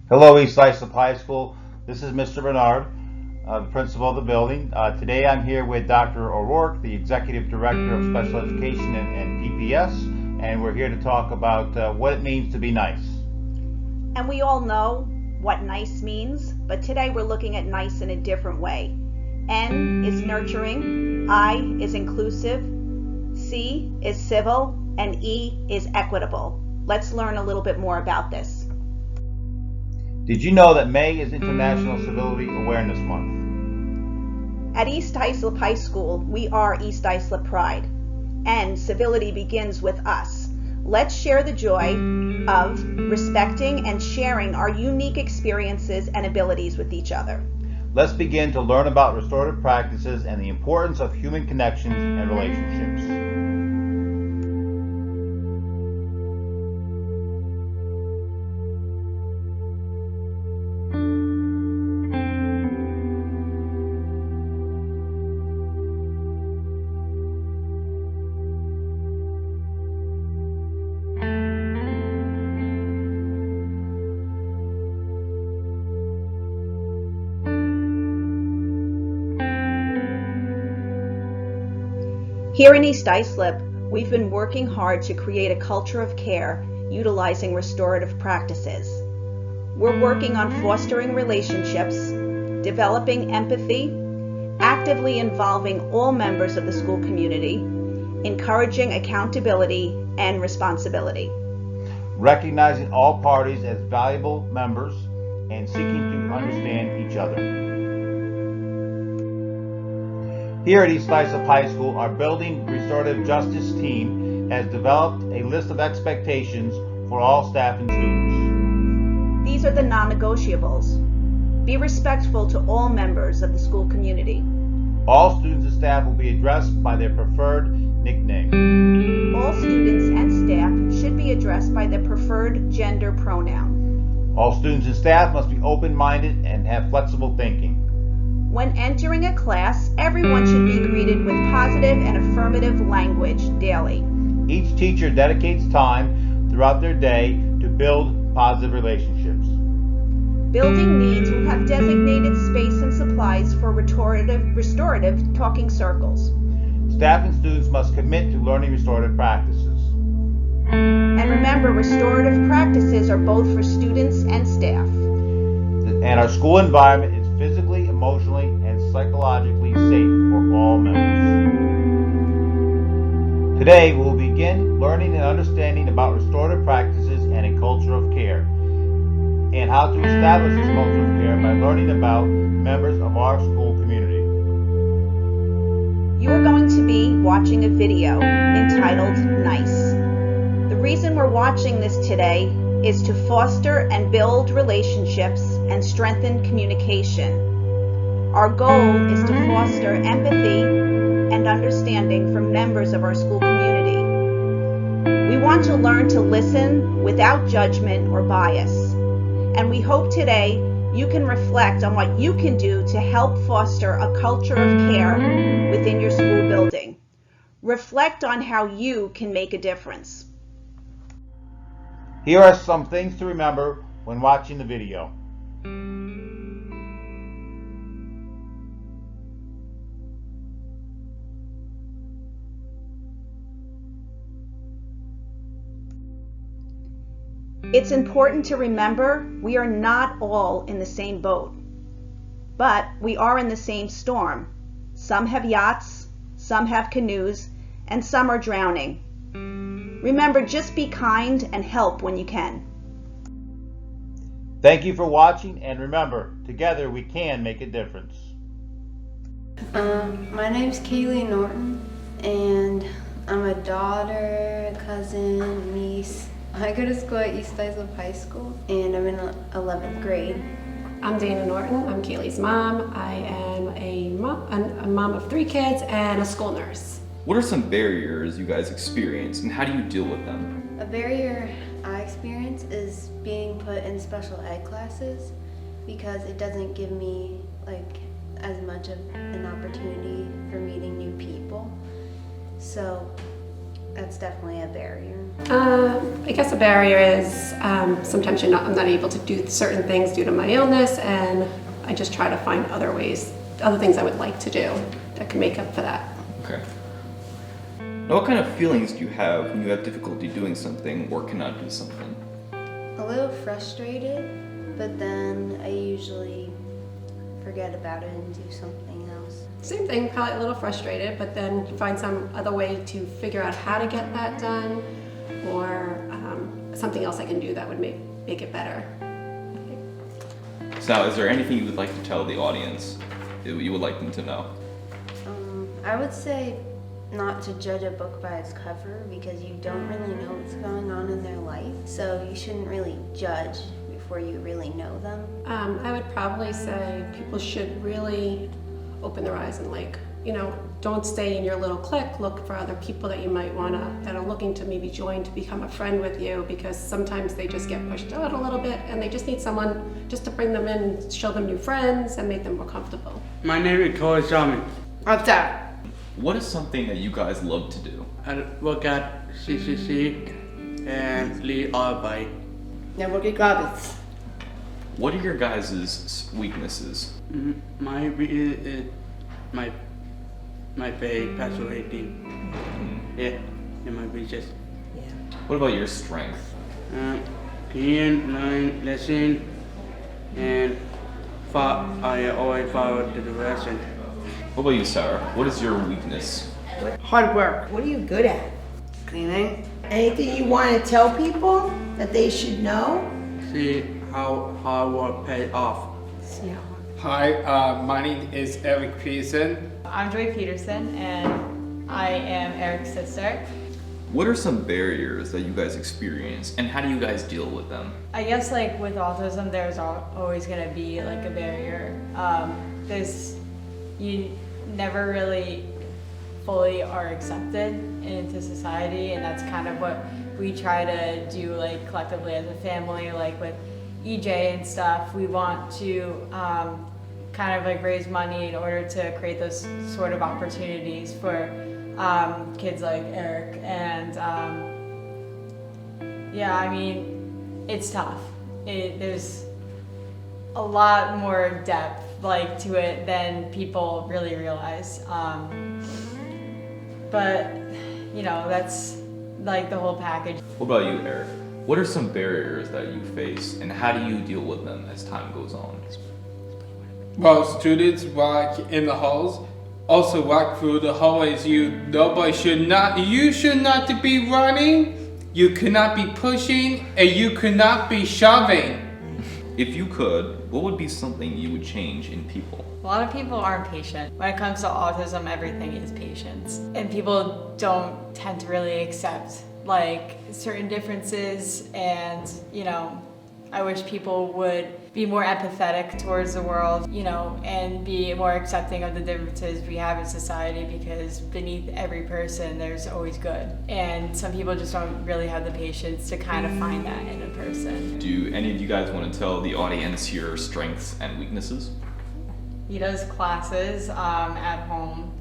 Hello, East Islip High School. This is Mr. Bernard, the principal of the building. Today I'm here with Dr. O'Rourke, the Executive Director of Special Education and PPS, and we're here to talk about what it means to be nice. And we all know what nice means, but today we're looking at nice in a different way. N is nurturing, I is inclusive, C is civil, and E is equitable. Let's learn a little bit more about this. Did you know that May is International Civility Awareness Month? At East Islip High School, we are East Islip Pride, and civility begins with us. Let's share the joy of respecting and sharing our unique experiences and abilities with each other. Let's begin to learn about restorative practices and the importance of human connections and relationships. Here in East Islip, we've been working hard to create a culture of care utilizing restorative practices. We're working on fostering relationships, developing empathy, actively involving all members of the school community, encouraging accountability and responsibility. Recognizing all parties as valuable members and seeking to understand each other. Here at East Islip High School, our Building Restorative Justice team has developed a list of expectations for all staff and students. These are the non-negotiables. Be respectful to all members of the school community. All students and staff will be addressed by their preferred nickname. All students and staff should be addressed by their preferred gender pronoun. All students and staff must be open-minded and have flexible thinking. When entering a class, everyone should be greeted with positive and affirmative language daily. Each teacher dedicates time throughout their day to build positive relationships. Building needs will have designated space and supplies for restorative talking circles. Staff and students must commit to learning restorative practices. And remember, restorative practices are both for students and staff. And our school environment is physically, emotionally, and psychologically safe for all members. Today, we will begin learning and understanding about restorative practices and a culture of care, and how to establish this culture of care by learning about members of our school community. You are going to be watching a video entitled Nice. The reason we're watching this today is to foster and build relationships and strengthen communication. Our goal is to foster empathy and understanding from members of our school community. We want to learn to listen without judgment or bias, and we hope today you can reflect on what you can do to help foster a culture of care within your school building. Reflect on how you can make a difference. Here are some things to remember when watching the video. It's important to remember we are not all in the same boat, but we are in the same storm. Some have yachts, some have canoes, and some are drowning. Remember, just be kind and help when you can. Thank you for watching, and remember, together we can make a difference. My name's Kaylee Norton, and I'm a daughter, cousin, niece. I go to school at East Islip High School, and I'm in 11th grade. I'm Dana Norton. I'm Kaylee's mom. I am a mom of 3 kids and a school nurse. What are some barriers you guys experience, and how do you deal with them? A barrier I experience is being put in special ed classes because it doesn't give me as much of an opportunity for meeting new people. So that's definitely a barrier. I guess a barrier is sometimes I'm not able to do certain things due to my illness, and I just try to find other things I would like to do that can make up for that. Okay. Now, what kind of feelings do you have when you have difficulty doing something or cannot do something? A little frustrated, but then I usually forget about it and do something else. Same thing, probably a little frustrated, but then find some other way to figure out how to get that done, or something else I can do that would make it better. So now, is there anything you would like to tell the audience that you would like them to know? I would say not to judge a book by its cover, because you don't really know what's going on in their life, so you shouldn't really judge before you really know them. I would probably say people should really open their eyes and don't stay in your little clique. Look for other people that you might that are looking to maybe join to become a friend with you, because sometimes they just get pushed out a little bit and they just need someone just to bring them in, show them new friends and make them more comfortable. My name is Corey Shaman. What's that? What is something that you guys love to do? I work at CCC and lead RFI. Networking garbage. What are your guys' weaknesses? My weakness is my pay persuading. Yeah, and my weakness. What about your strength? Clean, learn, listen, and I always follow the direction. What about you, Sarah? What is your weakness? Hard work. What are you good at? Cleaning. Anything you want to tell people that they should know? See how hard work pays off. Hi, my name is Eric Peterson. I'm Joy Peterson, and I am Eric's sister. What are some barriers that you guys experience, and how do you guys deal with them? I guess with autism, there's always going to be a barrier. You never really fully are accepted into society, and that's kind of what we try to do collectively as a family, with EJ and stuff. We want to kind of raise money in order to create those sort of opportunities for kids like Eric, and it's tough. There's a lot more depth to it than people really realize, but that's the whole package. What about you, Eric? What are some barriers that you face, and how do you deal with them as time goes on? Well, students walk in the halls, also walk through the hallways. You should not be running, you cannot be pushing, and you cannot be shoving. If you could, what would be something you would change in people? A lot of people aren't patient. When it comes to autism, everything is patience. And people don't tend to really accept certain differences, and I wish people would be more empathetic towards the world, and be more accepting of the differences we have in society, because beneath every person there's always good. And some people just don't really have the patience to kind of find that in a person. Do any of you guys want to tell the audience your strengths and weaknesses? He does classes at home.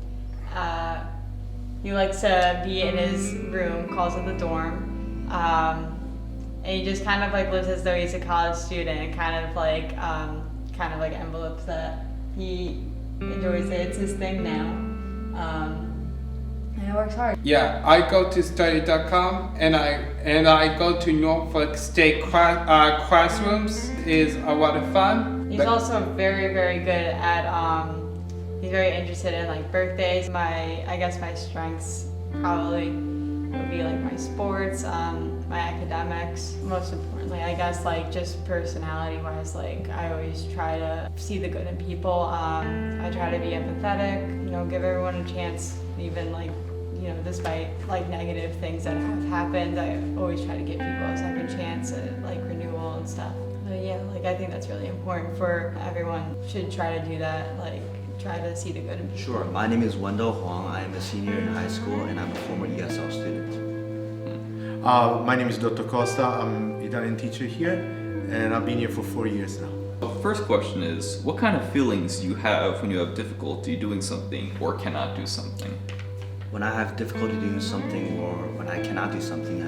He likes to be in his room, calls it the dorm. And he just kind of lives as though he's a college student, and kind of envelopes that. He enjoys it. It's his thing now. And he works hard. Yeah, I go to study.com and I go to Norfolk State classrooms. Is a lot of fun. He's also very, very good at he's very interested in birthdays. I guess my strengths probably would be my sports, my academics. Most importantly, I guess just personality wise, I always try to see the good in people. I try to be empathetic, give everyone a chance, even despite negative things that have happened. I always try to give people a second chance at renewal and stuff. But yeah, I think that's really important for everyone. Should try to do that, try to see the good in people. Sure. My name is Wendell Huang. I am a senior in high school, and I'm a former ESL student. My name is Dr. Costa. I'm an Italian teacher here, and I've been here for 4 years now. The first question is, what kind of feelings do you have when you have difficulty doing something or cannot do something? When I have difficulty doing something or when I cannot do something,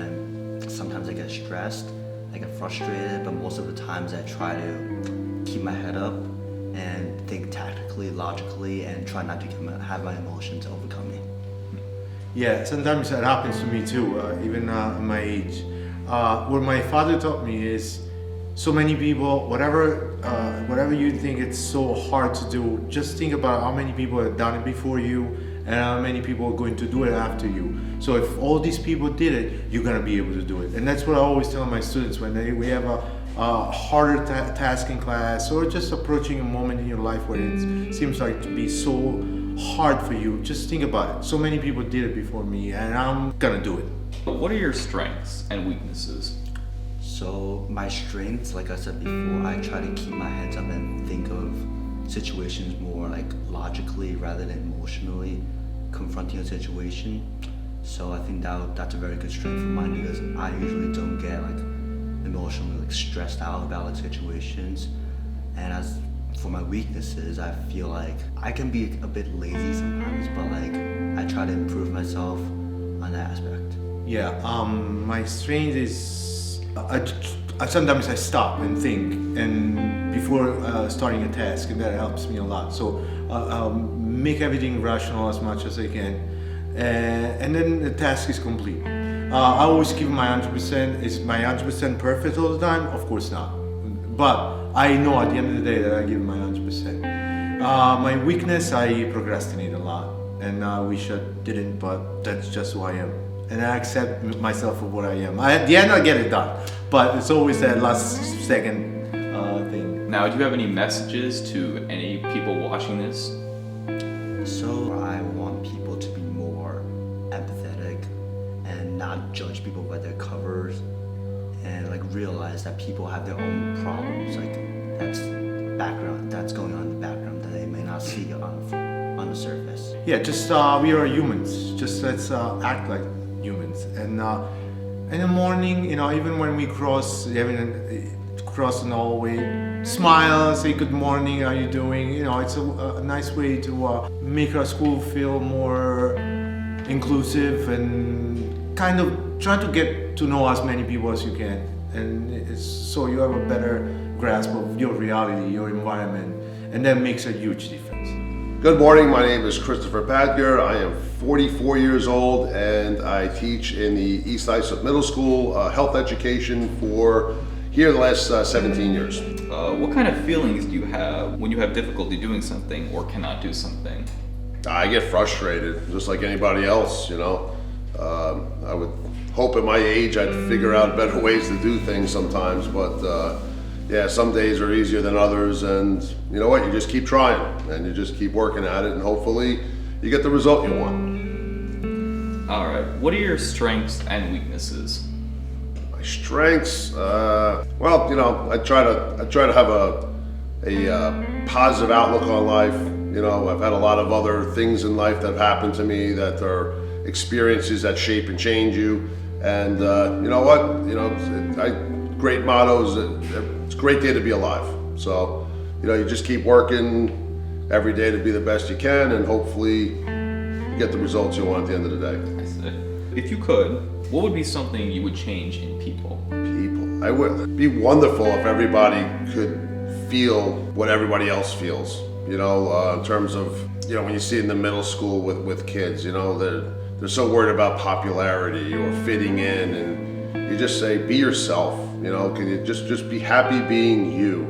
sometimes I get stressed, I get frustrated, but most of the times I try to keep my head up and think tactically, logically, and try not to have my emotions overcome me. Yeah, sometimes that happens to me too, even at my age. What my father taught me is, so many people, whatever you think it's so hard to do, just think about how many people have done it before you and how many people are going to do it after you. So if all these people did it, you're gonna be able to do it. And that's what I always tell my students when we have a harder task in class, or just approaching a moment in your life where it seems like to be so hard for you. Just think about it. So many people did it before me, and I'm gonna do it. But what are your strengths and weaknesses? So my strengths, like I said before, I try to keep my heads up and think of situations more like logically rather than emotionally confronting a situation. So I think that's a very good strength of mine, because I usually don't get like emotionally like stressed out about like situations. And as for my weaknesses, I feel like I can be a bit lazy sometimes, but like I try to improve myself on that aspect. Yeah, my strength is sometimes I stop and think, and before starting a task, and that helps me a lot. So make everything rational as much as I can, and then the task is complete. I always give my 100%. Is my 100% perfect all the time? Of course not. But I know at the end of the day that I give my 100%. My weakness, I procrastinate a lot, and I wish I didn't, but that's just who I am. And I accept myself for what I am. At the end, I get it done, but it's always that last second thing. Now, do you have any messages to any people watching this? So I want people to be more empathetic and not judge people by their covers, and like realize that people have their own problems, like that's going on in the background that they may not see on the surface. Yeah, just we are humans. Just let's act like humans. And in the morning, even when we cross the hallway, smile, say good morning, how you doing? It's a nice way to make our school feel more inclusive, and kind of try to get to know as many people as you can. And so you have a better grasp of your reality, your environment, and that makes a huge difference. Good morning, my name is Christopher Padger. I am 44 years old and I teach in the East Islip Middle School health education for here the last 17 years. What kind of feelings do you have when you have difficulty doing something or cannot do something? I get frustrated, just like anybody else, I would hope at my age I'd figure out better ways to do things sometimes, but yeah, some days are easier than others, and you know what, you just keep trying and you just keep working at it, and hopefully you get the result you want. All right, what are your strengths and weaknesses? My strengths, well, I try to have a positive outlook on life. I've had a lot of other things in life that have happened to me that are experiences that shape and change you, and you know what, great mottos. It's a great day to be alive. So, you just keep working every day to be the best you can, and hopefully you get the results you want at the end of the day. I see. If you could, what would be something you would change in people? I would be wonderful if everybody could feel what everybody else feels. In terms of, when you see in the middle school with kids, they're so worried about popularity or fitting in, and you just say, be yourself. Can you just be happy being you?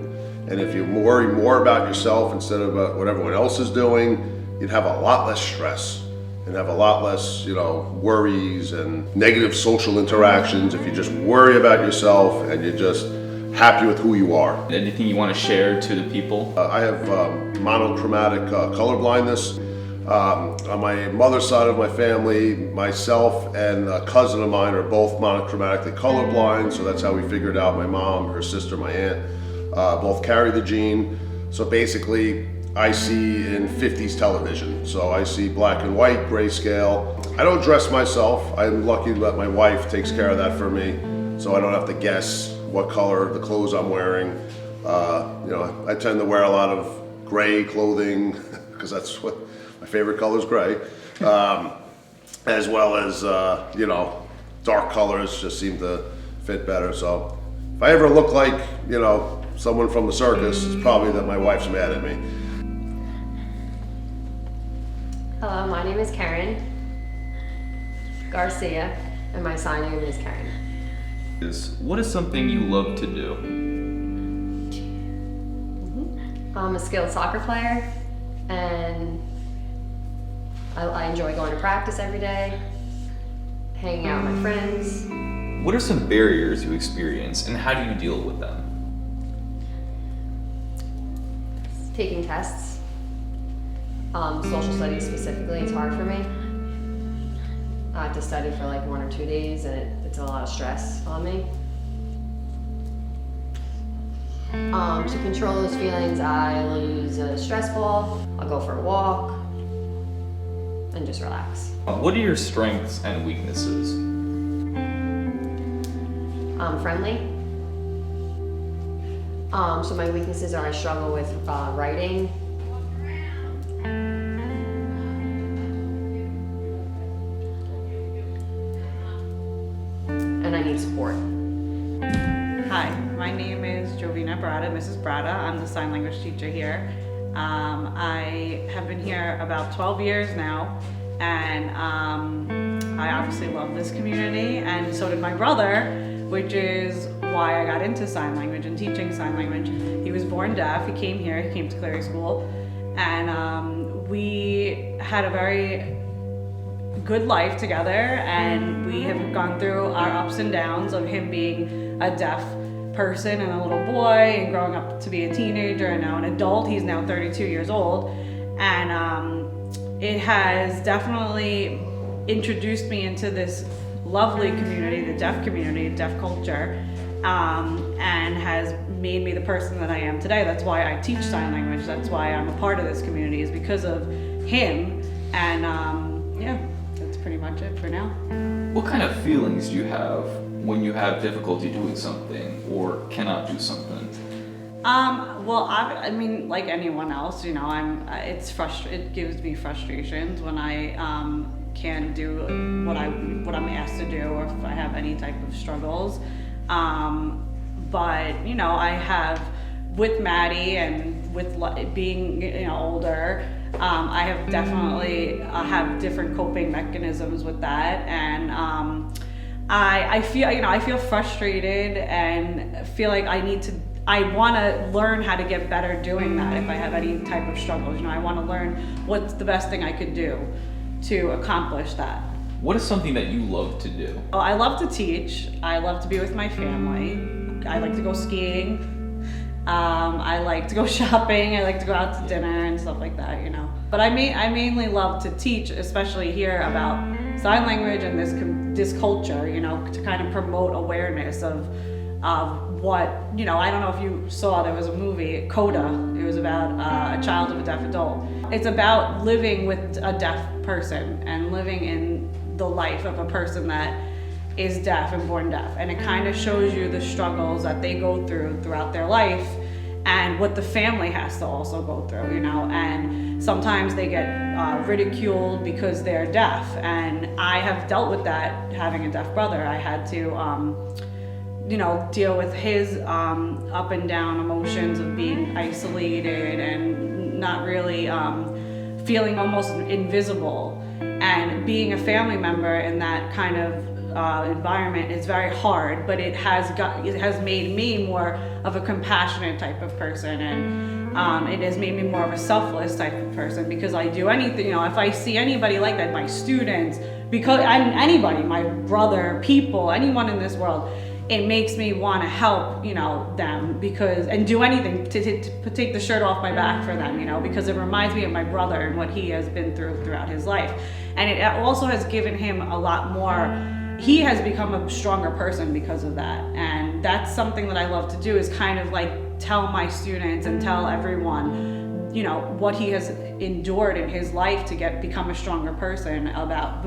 And if you worry more about yourself instead of about what everyone else is doing, you'd have a lot less stress and have a lot less, worries and negative social interactions if you just worry about yourself and you're just happy with who you are. Anything you want to share to the people? I have monochromatic color blindness. On my mother's side of my family, myself and a cousin of mine are both monochromatically colorblind, so that's how we figured out. My mom, her sister, my aunt, both carry the gene. So basically, I see in 50s television. So I see black and white, grayscale. I don't dress myself. I'm lucky that my wife takes care of that for me, so I don't have to guess what color the clothes I'm wearing. I tend to wear a lot of gray clothing because that's what my favorite color is, gray. as well as, dark colors just seem to fit better. So if I ever look like, someone from the circus, it's probably that my wife's mad at me. Hello, my name is Karen Garcia, and my sign name is Karen. What is something you love to do? I'm a skilled soccer player, and I enjoy going to practice every day, hanging out with my friends. What are some barriers you experience, and how do you deal with them? Taking tests, social studies specifically, it's hard for me. I have to study for like 1 or 2 days, and it's a lot of stress on me. To control those feelings, I will use a stress ball, I'll go for a walk, and just relax. What are your strengths and weaknesses? I'm friendly. So my weaknesses are I struggle with writing. And I need support. Hi, my name is Jovina Brada, Mrs. Brada. I'm the sign language teacher here. I have been here about 12 years now, and I obviously love this community, and so did my brother, which is why I got into sign language and teaching sign language. He was born deaf, he came here, he came to Cleary School, and we had a very good life together, and we have gone through our ups and downs of him being a deaf person and a little boy and growing up to be a teenager and now an adult. He's now 32 years old, and it has definitely introduced me into this lovely community, the deaf community, deaf culture, and has made me the person that I am today. That's why I teach sign language. That's why I'm a part of this community, is because of him. And yeah, that's pretty much it for now. What kind of feelings do you have when you have difficulty doing something or cannot do something? Well, I mean, like anyone else, it gives me frustrations when I can't do what I'm asked to do, or if I have any type of struggles. But I have, with Maddie and with being older, I have definitely have different coping mechanisms with that, and I feel frustrated and feel like I want to learn how to get better doing that. If I have any type of struggles, I want to learn what's the best thing I could do to accomplish that. What is something that you love to do? Oh, I love to teach. I love to be with my family. I like to go skiing. I like to go shopping. I like to go out to dinner and stuff like that, But I mainly love to teach, especially here, about sign language and this culture, to kind of promote awareness of what, I don't know if you saw, there was a movie, Coda. It was about a child of a deaf adult. It's about living with a deaf person and living in the life of a person that is deaf and born deaf. And it kind of shows you the struggles that they go through throughout their life and what the family has to also go through, and sometimes they get ridiculed because they're deaf. And I have dealt with that having a deaf brother. I had to deal with his up and down emotions of being isolated and not really feeling almost invisible. And being a family member in that kind of environment is very hard, but it has made me more of a compassionate type of person, and it has made me more of a selfless type of person, because I do anything, if I see anybody like that, my students, because anybody, my brother, people, anyone in this world, it makes me want to help, them, and do anything to take the shirt off my back for them, because it reminds me of my brother and what he has been throughout his life. And it also has given him a lot more. He has become a stronger person because of that. And that's something that I love to do, is kind of like tell my students and tell everyone, what he has endured in his life to become a stronger person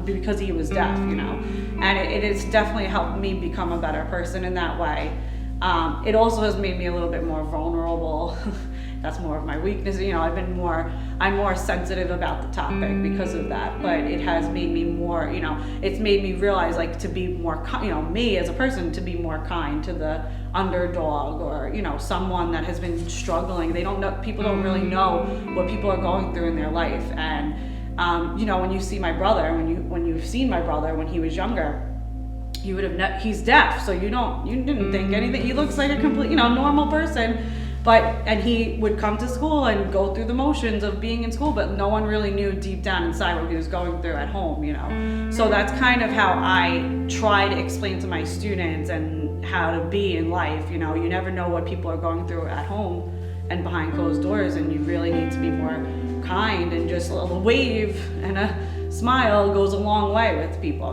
because he was deaf, and it has definitely helped me become a better person in that way. It also has made me a little bit more vulnerable that's more of my weakness. I'm more sensitive about the topic because of that, but it has made me more, it's made me realize like to be more, me as a person, to be more kind to the underdog or, someone that has been struggling. People don't really know what people are going through in their life. And, when you see my brother, when you've seen my brother when he was younger, you would have he's deaf, so you didn't think anything. He looks like a complete, normal person, and he would come to school and go through the motions of being in school, but no one really knew deep down inside what he was going through at home, So that's kind of how I try to explain to my students and how to be in life. You never know what people are going through at home and behind closed doors, and you really need to be more kind, and just a wave and a smile goes a long way with people,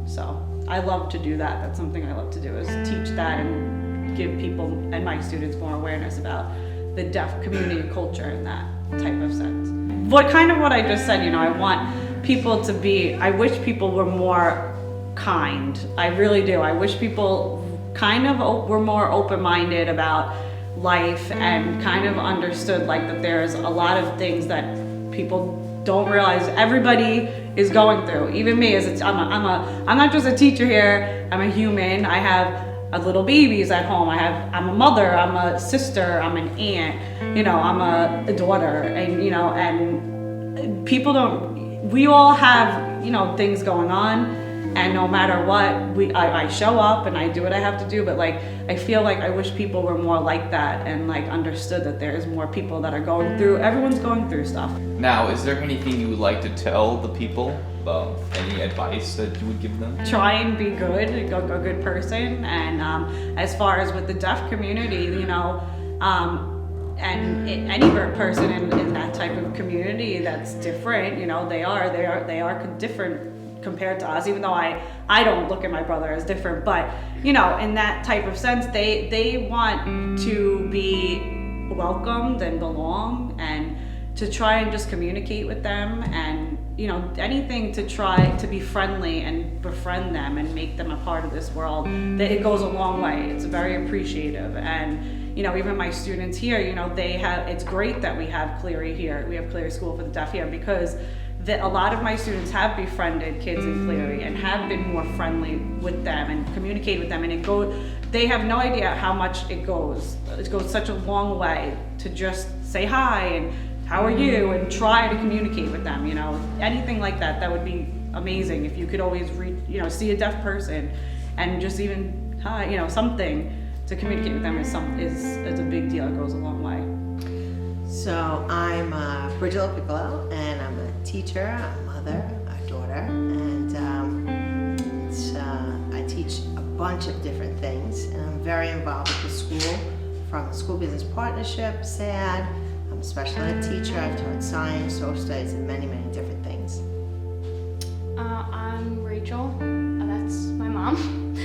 So I love to do that. That's something I love to do, is teach that and give people and my students more awareness about the deaf community and culture in that type of sense. What I just said, I want people to be, I wish people were more kind. I really do. I wish people were more open-minded about life and kind of understood like that there's a lot of things that people don't realize everybody is going through. Even me, I'm not just a teacher here. I'm a human. I have little babies at home. I'm a mother. I'm a sister. I'm an aunt. I'm a daughter. And and people don't. We all have things going on. And no matter what, I show up and I do what I have to do. But I feel like I wish people were more like that and understood that there's more people that are going through. Everyone's going through stuff. Now, is there anything you would like to tell the people? Any advice that you would give them? Try and be good, a good person. And as far as with the deaf community, and any person in that type of community that's different, they are different compared to us, even though I don't look at my brother as different, but in that type of sense, they want to be welcomed and belong, and to try and just communicate with them, and anything to try to be friendly and befriend them and make them a part of this world. That it goes a long way. It's very appreciative. And even my students here, it's great that we have Cleary here. We have Cleary School for the Deaf here, because that a lot of my students have befriended kids in Cleary and have been more friendly with them and communicate with them, and they have no idea how much it goes such a long way to just say hi and how are you and try to communicate with them. Anything like that would be amazing. If you could always see a deaf person and just even hi, something to communicate with them is a big deal. It goes a long way. So I'm Bridget Piccolo, and I'm a teacher, a mother, a daughter, and I teach a bunch of different things, and I'm very involved with the school, from School Business Partnership, SAD. I'm a special ed teacher. I've taught science, social studies, and many, many different things. I'm Rachel. That's my mom.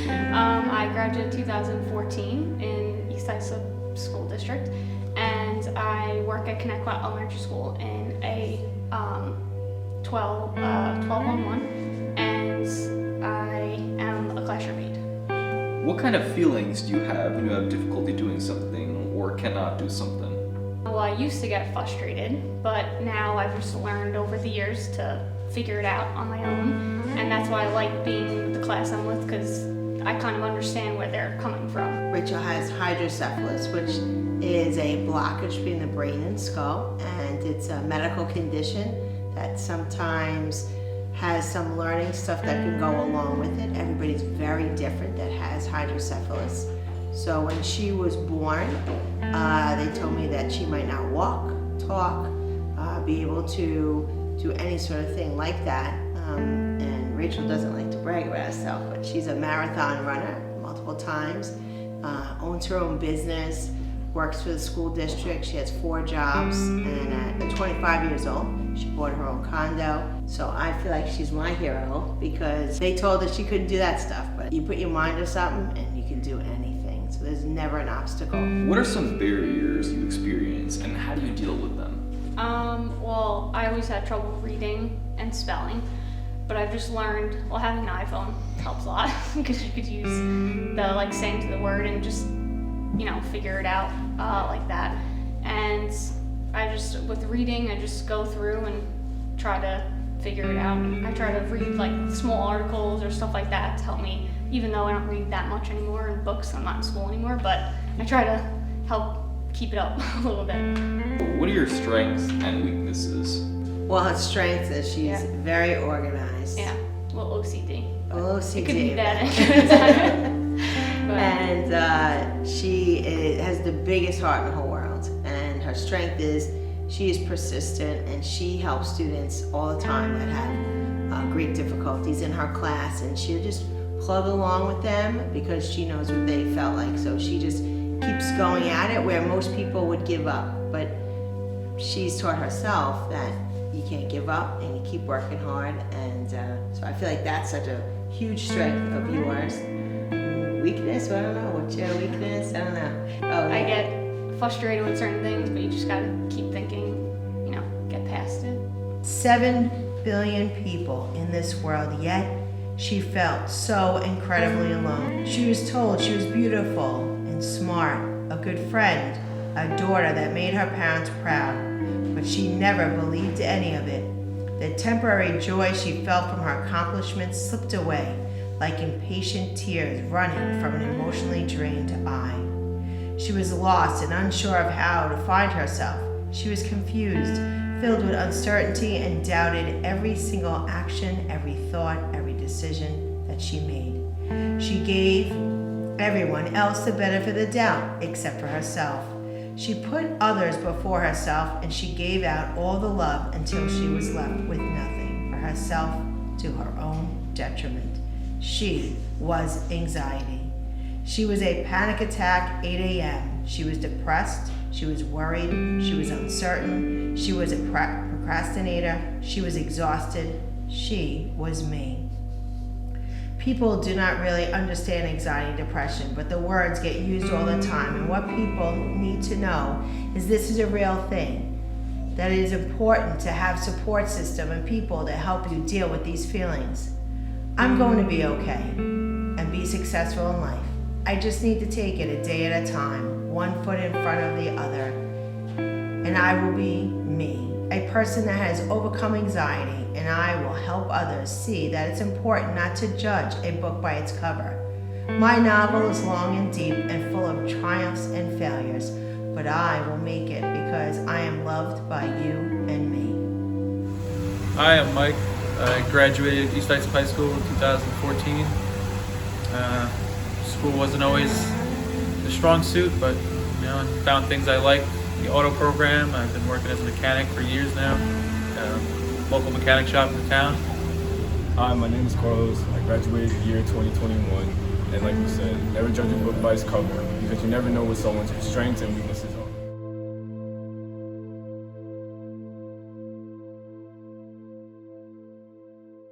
I graduated 2014 in EIHS School District. And I work at Connecticut Elementary School in a 12-on-1, and I am a classroom aide. What kind of feelings do you have when you have difficulty doing something or cannot do something? Well, I used to get frustrated, but now I've just learned over the years to figure it out on my own, and that's why I like being with the class I'm with, because I kind of understand where they're coming from. Rachel has hydrocephalus, which is a blockage between the brain and skull, and it's a medical condition that sometimes has some learning stuff that can go along with it. Everybody's very different that has hydrocephalus. So when she was born, they told me that she might not walk, talk, be able to do any sort of thing like that. And Rachel doesn't like to brag about herself, but she's a marathon runner multiple times, owns her own business, works for the school district. She has 4 jobs, and at 25 years old, she bought her own condo. So I feel like she's my hero, because they told her she couldn't do that stuff, but you put your mind to something and you can do anything. So there's never an obstacle. What are some barriers you experience, and how do you deal with them? Well, I always had trouble reading and spelling, but I've just learned, having an iPhone helps a lot, because you could use the saying to the word and just, figure it out like that. and with reading, I just go through and try to figure it out. I try to read like small articles or stuff like that to help me, even though I don't read that much anymore in books. I'm not in school anymore, but I try to help keep it up a little bit. What are your strengths and weaknesses? Well, her strength is she's very organized. Yeah, a little OCD. OCD. It could be bad at And she has the biggest heart in the whole world. And her strength is she is persistent, and she helps students all the time that have great difficulties in her class, and she'll just plug along with them because she knows what they felt like. So she just keeps going at it where most people would give up. But she's taught herself that you can't give up and you keep working hard. And so I feel like that's such a huge strength of yours. Weakness? Well, I don't know. What's your weakness? I don't know. Oh, I get frustrated with certain things, but you just gotta keep thinking, get past it. 7 billion people in this world, yet she felt so incredibly alone. She was told she was beautiful and smart, a good friend, a daughter that made her parents proud, but she never believed any of it. The temporary joy she felt from her accomplishments slipped away like impatient tears running from an emotionally drained eye. She was lost and unsure of how to find herself. She was confused, filled with uncertainty, and doubted every single action, every thought, every decision that she made. She gave everyone else the benefit of the doubt except for herself. She put others before herself, and she gave out all the love until she was left with nothing for herself, to her own detriment. She was anxiety. She was a panic attack 8 a.m. She was depressed. She was worried. She was uncertain. She was a procrastinator. She was exhausted. She was me. People do not really understand anxiety and depression, but the words get used all the time. And what people need to know is this is a real thing, that it is important to have support system and people to help you deal with these feelings. I'm going to be okay and be successful in life. I just need to take it a day at a time, one foot in front of the other, and I will be me, a person that has overcome anxiety, and I will help others see that it's important not to judge a book by its cover. My novel is long and deep and full of triumphs and failures, but I will make it because I am loved by you and me. Hi, I'm Mike. I graduated EIHS High School in 2014. School wasn't always the strong suit, but I found things I liked. The auto program, I've been working as a mechanic for years now. Local mechanic shop in the town. Hi, my name is Carlos. I graduated year 2021, and like you said, never judge a book by its cover because you never know what someone's strengths and weaknesses are.